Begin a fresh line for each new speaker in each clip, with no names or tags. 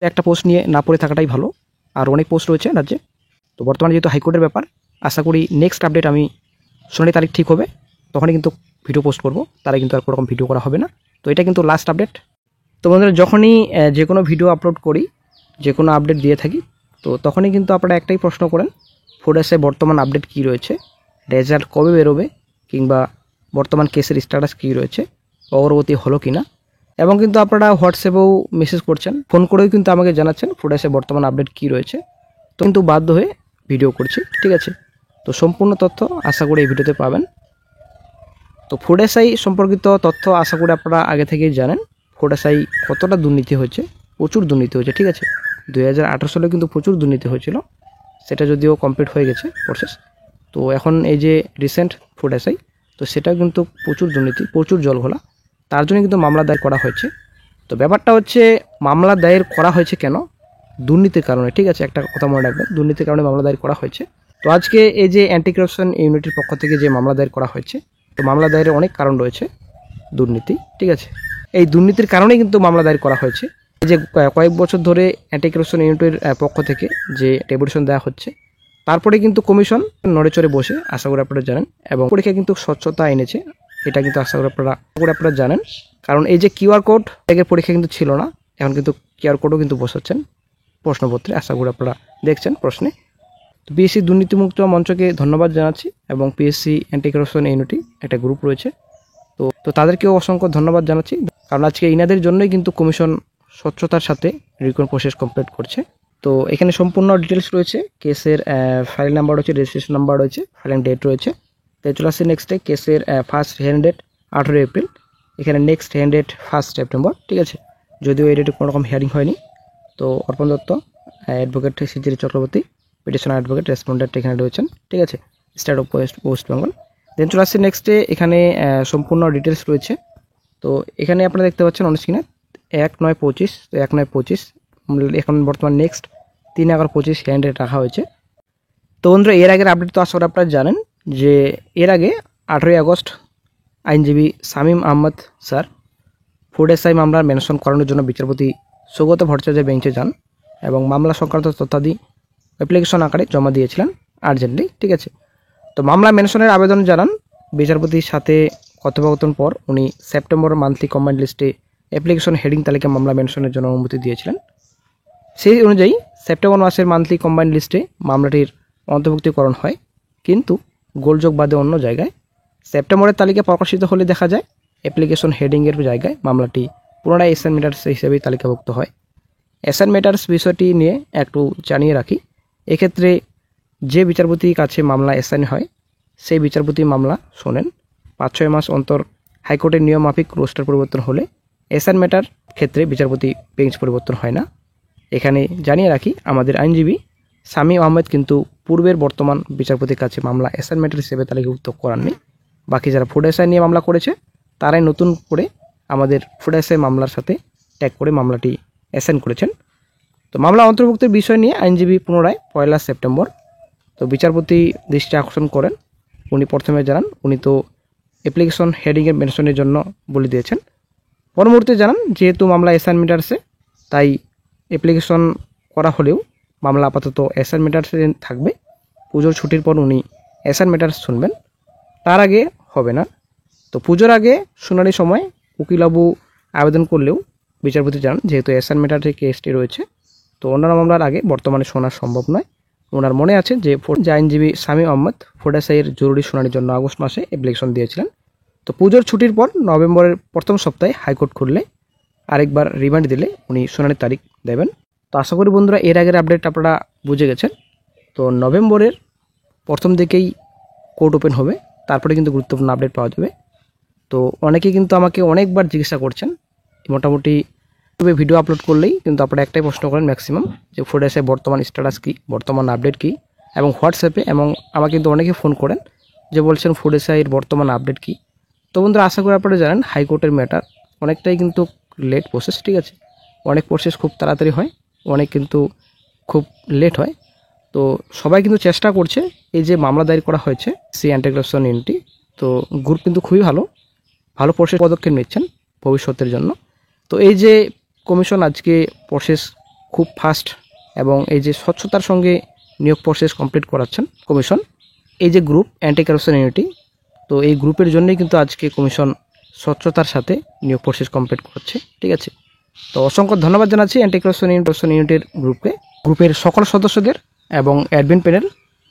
একটা পোস্ট নিয়ে না পড়ে থাকাটাই ভালো। আর অনেক পোস্ট রয়েছে রাজ্যে। তো বর্তমানে যেহেতু হাইকোর্টের ব্যাপার, আশা করি নেক্সট আপডেট আমি শুনানি তারিখ ঠিক হবে তখনই কিন্তু ভিডিও পোস্ট করব, তারা কিন্তু আর কোনোরকম ভিডিও করা হবে না। তো এটা কিন্তু লাস্ট আপডেট। তো বন্ধুরা, যখনই যে কোনো ভিডিও আপলোড করি, যে কোনো আপডেট দিয়ে থাকি, তো তখনই কিন্তু আপনারা একটাই প্রশ্ন করেন, ফুড এসে বর্তমান আপডেট কী রয়েছে, রেজাল্ট কবে বেরোবে, কিংবা বর্তমান কেসের স্ট্যাটাস কী রয়েছে, অগ্রগতি হলো কি না। এবং কিন্তু আপনারা হোয়াটসঅ্যাপেও মেসেজ করছেন, ফোন করেও কিন্তু আমাকে জানাচ্ছেন ফুড এসে বর্তমান আপডেট কী রয়েছে। তো কিন্তু বাধ্য হয়ে ভিডিও করছি, ঠিক আছে। তো সম্পূর্ণ তথ্য আশা করি এই ভিডিওতে পাবেন। তো ফুড এসআই সম্পর্কিত তথ্য আশা করি আপনারা আগে থেকেই জানেন। ফুড এসআই কতটা দুর্নীতি হয়েছে, প্রচুর দুর্নীতি হয়েছে, ঠিক আছে। 2018 সালে কিন্তু প্রচুর দুর্নীতি হয়েছিল, সেটা যদিও কমপ্লিট হয়ে গেছে প্রসেস। তো এখন এই যে রিসেন্ট ফুড এসআই, তো সেটা কিন্তু প্রচুর দুর্নীতি, প্রচুর জলঘোলা, তার জন্য কিন্তু মামলা দায়ের করা হয়েছে। তো ব্যাপারটা হচ্ছে মামলা দায়ের করা হয়েছে কেন? দুর্নীতির কারণে, ঠিক আছে। একটা কথা মনে রাখবেন, দুর্নীতির কারণে মামলা দায়ের করা হয়েছে। তো আজকে এই যে অ্যান্টি কারাপশন ইউনিটির পক্ষ থেকে যে মামলা দায়ের করা হয়েছে, তো মামলা দায়েরের অনেক কারণ রয়েছে, দুর্নীতি, ঠিক আছে। এই দুর্নীতির কারণেই কিন্তু মামলা দায়ের করা হয়েছে। এই যে কয়েক বছর ধরে অ্যান্টি কারাপশন ইউনিটের পক্ষ থেকে যে ডেপুটেশন দেওয়া হচ্ছে, তারপরে কিন্তু কমিশন নড়েচড়ে বসে, আশা করি আপনারা জানেন, এবং পরীক্ষা কিন্তু স্বচ্ছতা এনেছে, এটা কিন্তু আশা করি আপনারা জানেন। কারণ এই যে কিউআর কোড আগের পরীক্ষা কিন্তু ছিল না, এখন কিন্তু কিউআর কোডও কিন্তু বসাচ্ছেন প্রশ্নপত্রে, আশা করি আপনারা দেখছেন প্রশ্নে। তো পিএসসি দুর্নীতিমুক্ত মঞ্চকে ধন্যবাদ জানাচ্ছি, এবং পিএসসি অ্যান্টি কারাপশন ইউনিটি একটা গ্রুপ রয়েছে, তো তাদেরকেও অসংখ্য ধন্যবাদ জানাচ্ছি। কারণ আজকে ইনাদের জন্যই কিন্তু কমিশন স্বচ্ছতার সাথে রিক্রুটমেন্ট প্রসেস কমপ্লিট করছে। তো এখানে সম্পূর্ণ ডিটেলস রয়েছে, কেসের ফাইল নাম্বার রয়েছে, রেজিস্ট্রেশন নাম্বার রয়েছে, ফাইলিং ডেট রয়েছে। তো চলে আসছে নেক্সটে, কেসের ফার্স্ট হিয়ারিং ডেট 18 এপ্রিল, এখানে নেক্সট হিয়ারিং ডেট 1 সেপ্টেম্বর, ঠিক আছে। যদিও এই ডেটে কোনো রকম হিয়ারিং হয়নি। তো অর্পণ দত্ত, অ্যাডভোকেট সিজির চক্রবর্তী, পিটিশনার অ্যাডভোকেট, রেসপন্ডেন্ট এখানে রয়েছেন, ঠিক আছে, state of West Bengal. Then চলে আসছে নেক্সটে, এখানে সম্পূর্ণ ডিটেলস রয়েছে। তো এখানে আপনারা দেখতে পাচ্ছেন অন স্ক্রিনে 1/9/25, তো 1/9/25 এখন বর্তমান নেক্সট 3/11/25 হিয়ারিং ডেট রাখা হয়েছে। তো বন্ধুরা, এর আগের আপডেট তো আশা করি আপনারা জানেন যে এর আগে 18 আগস্ট আইনজীবী শামীম আহমদ স্যার ফুড এসআই মামলার মেনশন করানোর জন্য বিচারপতি সৌগত ভট্টাচার্যের বেঞ্চে যান, এবং মামলা সংক্রান্ত তথ্যাদি অ্যাপ্লিকেশন আকারে জমা দিয়েছিলেন আর্জেন্টলি, ঠিক আছে। তো মামলা মেনশনের আবেদন জানান বিচারপতির সাথে কথোপকথন পর উনি সেপ্টেম্বর মান্থলি কম্বাইন্ড লিস্টে অ্যাপ্লিকেশন হেডিং তালিকা মামলা মেনশনের জন্য অনুমতি দিয়েছিলেন। সেই অনুযায়ী সেপ্টেম্বর মাসের মান্থলি কম্বাইন্ড লিস্টে মামলাটির অন্তর্ভুক্তিকরণ হয়, কিন্তু গোলযোগ বাদে অন্য জায়গায় সেপ্টেম্বরের তালিকা প্রকাশিত হলে দেখা যায় অ্যাপ্লিকেশন হেডিংয়ের জায়গায় মামলাটি পুনরায় এসএন ম্যাটার্স হিসেবেই তালিকাভুক্ত হয়। এসএন ম্যাটার্স বিষয়টি নিয়ে একটু জানিয়ে রাখি। এক্ষেত্রে যে বিচারপতির কাছে মামলা অ্যাসাইন হয়, সেই বিচারপতি মামলা শোনেন। 5-6 মাস অন্তর হাইকোর্টের নিয়ম মাফিক রোস্টার পরিবর্তন হলে অ্যাসাইন ম্যাটার ক্ষেত্রে বিচারপতি বেঞ্চ পরিবর্তন হয় না। এখানে জানিয়ে রাখি, আমাদের আইনজীবী শামীম আহমেদ কিন্তু পূর্বের বর্তমান বিচারপতির কাছে মামলা অ্যাসাইন ম্যাটার হিসেবে তালিকাভুক্ত করাননি। বাকি যারা ফুড এসআই নিয়ে মামলা করেছে, তারাই নতুন করে আমাদের ফুড এসআই মামলার সাথে ট্যাগ করে মামলাটি অ্যাসাইন করেছেন। তো মামলা অন্তর্ভুক্তের বিষয় নিয়ে আইনজীবী পুনরায় 1 সেপ্টেম্বর তো বিচারপতি দৃষ্টি আকর্ষণ করেন। উনি প্রথমে জানান উনি তো অ্যাপ্লিকেশন হেডিংয়ের মেনশনের জন্য বলে দিয়েছেন। পরবর্তীতে জানান যেহেতু মামলা অ্যাসাইনমেন্ট আসে, তাই অ্যাপ্লিকেশন করা হলেও মামলা আপাতত অ্যাসাইনমেন্টার্সে থাকবে। পুজোর ছুটির পর উনি অ্যাসাইনমেন্টার্স শুনবেন, তার আগে হবে না। তো পুজোর আগে শুনানির সময় উকিলবাবু আবেদন করলেও বিচারপতি জানান যেহেতু অ্যাসাইনমেন্টারের কেসটি রয়েছে, তো অন্যান্য মামলার আগে বর্তমানে শোনা সম্ভব নয়। ওনার মনে আছে যে আইনজীবী শামীম আহমদ ফুড এসআইয়ের জরুরি শুনানির জন্য আগস্ট মাসে অ্যাপ্লিকেশন দিয়েছিলেন। তো পুজোর ছুটির পর নভেম্বরের প্রথম সপ্তাহে হাইকোর্ট খুললে আরেকবার রিমান্ড দিলে উনি শুনানির তারিখ দেবেন। তো আশা করি বন্ধুরা এর আগের আপডেট আপনারা বুঝে গেছেন। তো নভেম্বরের প্রথম দিকেই কোর্ট ওপেন হবে, তারপরে কিন্তু গুরুত্বপূর্ণ আপডেট পাওয়া যাবে। তো অনেকে কিন্তু আমাকে অনেকবার জিজ্ঞাসা করছেন, মোটামুটি ভিডিও আপলোড করলেই কিন্তু আপনারা একটাই প্রশ্ন করেন ম্যাক্সিমাম, যে ফুড এসআই বর্তমান স্ট্যাটাস কী, বর্তমান আপডেট কী, এবং হোয়াটসঅ্যাপে এবং আমাকে কিন্তু অনেকে ফোন করেন যে বলছেন ফুড এসআইয়ের বর্তমান আপডেট কী। তো বন্ধুরা আশা করি আপনারা জানেন হাইকোর্টের ম্যাটার অনেকটাই কিন্তু লেট প্রসেস, ঠিক আছে। অনেক প্রসেস খুব তাড়াতাড়ি হয়, অনেক কিন্তু খুব লেট হয়। তো সবাই কিন্তু চেষ্টা করছে, এই যে মামলা দায়ের করা হয়েছে সি অ্যান্টি কারাপশন ইউনিটি, তো গ্রুপ কিন্তু খুবই ভালো প্রসেস পদক্ষেপ নিচ্ছেন ভবিষ্যতের জন্য। তো এই যে কমিশন আজকে প্রসেস খুব ফাস্ট এবং এই যে স্বচ্ছতার সঙ্গে নিয়োগ প্রসেস কমপ্লিট করাচ্ছেন কমিশন। এই যে গ্রুপ অ্যান্টি কারাপশন ইউনিটি, তো এই গ্রুপের জন্যই কিন্তু আজকে কমিশন স্বচ্ছতার সাথে নিয়োগ প্রসেস কমপ্লিট করছে। ঠিক আছে, তো অসংখ্য ধন্যবাদ জানাচ্ছি অ্যান্টি কারাপশন ইউনিটির গ্রুপের সকল সদস্যদের এবং অ্যাডমিন প্যানেল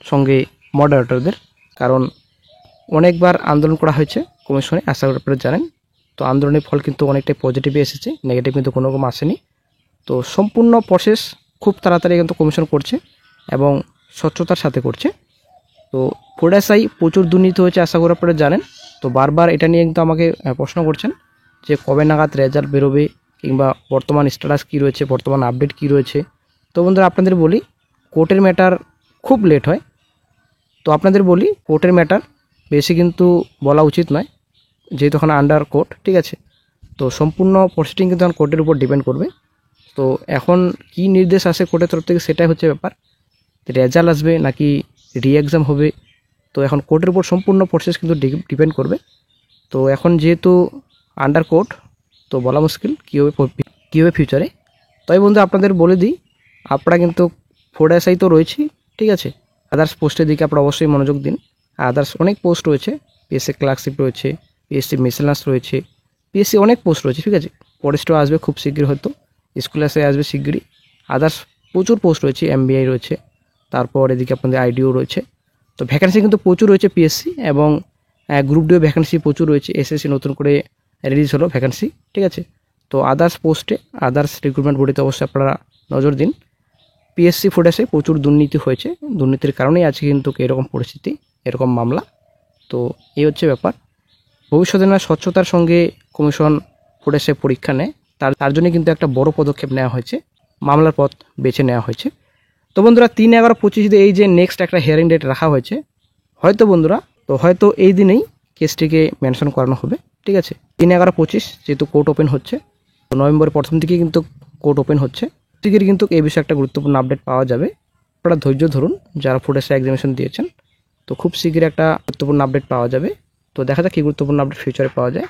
সঙ্গে মডারেটরদের, কারণ অনেকবার আন্দোলন করা হয়েছে কমিশনে, আশা করি আপনারা জানেন। তো আন্দোলনের ফল কিন্তু অনেকটাই পজিটিভই এসেছে, নেগেটিভ কিন্তু কোনো রকম আসেনি। তো সম্পূর্ণ প্রসেস খুব তাড়াতাড়ি কিন্তু কমিশন করছে এবং স্বচ্ছতার সাথে করছে। তো ফুড এসআই প্রচুর দুর্নীতি হয়েছে, আশা করি আপনারা জানেন। তো বারবার এটা নিয়ে কিন্তু আমাকে প্রশ্ন করছেন যে কবে নাগাদ রেজাল্ট বেরোবে কিংবা বর্তমান স্ট্যাটাস কী রয়েছে, বর্তমান আপডেট কী রয়েছে। তো বন্ধুরা আপনাদের বলি, কোর্টের ম্যাটার খুব লেট হয়। তো আপনাদের বলি, কোর্টের ম্যাটার বেশি কিন্তু বলা উচিত নয়, যেহেতু ওখানে আন্ডার কোর্ট। ঠিক আছে, তো সম্পূর্ণ প্রসিডিং কিন্তু এখন কোর্টের উপর ডিপেন্ড করবে। তো এখন কি নির্দেশ আসে কোর্টের তরফ থেকে সেটাই হচ্ছে ব্যাপার, রেজাল্ট আসবে নাকি রি এক্সাম হবে। তো এখন কোর্টের উপর সম্পূর্ণ প্রসেস কিন্তু ডিপেন্ড করবে। তো এখন যেহেতু আন্ডার কোর্ট, তো বলা মুশকিল কী হবে ফিউচারে। তাই বন্ধু আপনাদের বলে দিই, আপনারা কিন্তু ফুড এসআই তো রয়েছেই, ঠিক আছে, আদার্স পোস্টের দিকে আপনারা অবশ্যই মনোযোগ দিন। আদার্স অনেক পোস্ট রয়েছে, পিএসসি ক্লার্কশিপ রয়েছে, পিএসসি মেসেলান্স রয়েছে, পিএসসি অনেক পোস্ট রয়েছে। ঠিক আছে, ফরেস্টও আসবে খুব শীঘ্রই, হয়তো স্কুল এসে আসবে শীঘ্রই। আদার্স প্রচুর পোস্ট রয়েছে, এমবিআই রয়েছে, তারপর এদিকে আপনাদের আইডিও রয়েছে। তো ভ্যাকেন্সি কিন্তু প্রচুর রয়েছে পিএসসি, এবং গ্রুপ ডিও ভ্যাকেন্সি প্রচুর রয়েছে। এসএসসি নতুন করে রিলিজ হলো ভ্যাকেন্সি। ঠিক আছে, তো আদার্স পোস্টে, আদার্স রিক্রুটমেন্ট বডিতে অবশ্যই আপনারা নজর দিন। পিএসসি ফুড এসে প্রচুর দুর্নীতি হয়েছে, দুর্নীতির কারণেই আজকে কিন্তু এরকম পরিস্থিতি, এরকম মামলা। তো এই হচ্ছে ব্যাপার। ভবিষ্যতে না স্বচ্ছতার সঙ্গে কমিশন ফুড এসে পরীক্ষা নেয়, তার জন্য কিন্তু একটা বড় পদক্ষেপ নেওয়া হয়েছে, মামলার পথ বেছে নেওয়া হয়েছে। তো বন্ধুরা 3/11/25 এই যে নেক্সট একটা হিয়ারিং ডেট রাখা হয়েছে, হয়তো বন্ধুরা, তো হয়তো এই দিনেই কেসটিকে মেনশন করানো হবে। ঠিক আছে, 3/11/25 যেহেতু কোর্ট ওপেন হচ্ছে, তো নভেম্বরের প্রথম দিকে কিন্তু কোর্ট ওপেন হচ্ছে, শীঘ্রই কিন্তু এই বিষয়ে একটা গুরুত্বপূর্ণ আপডেট পাওয়া যাবে। আপনারা ধৈর্য ধরুন যারা ফুড এসে এক্সামিনেশন দিয়েছেন, তো খুব শীঘ্রই একটা গুরুত্বপূর্ণ আপডেট পাওয়া যাবে। তো দেখা যাক কী গুরুত্বপূর্ণ আপডেট ফিউচারে পাওয়া যায়।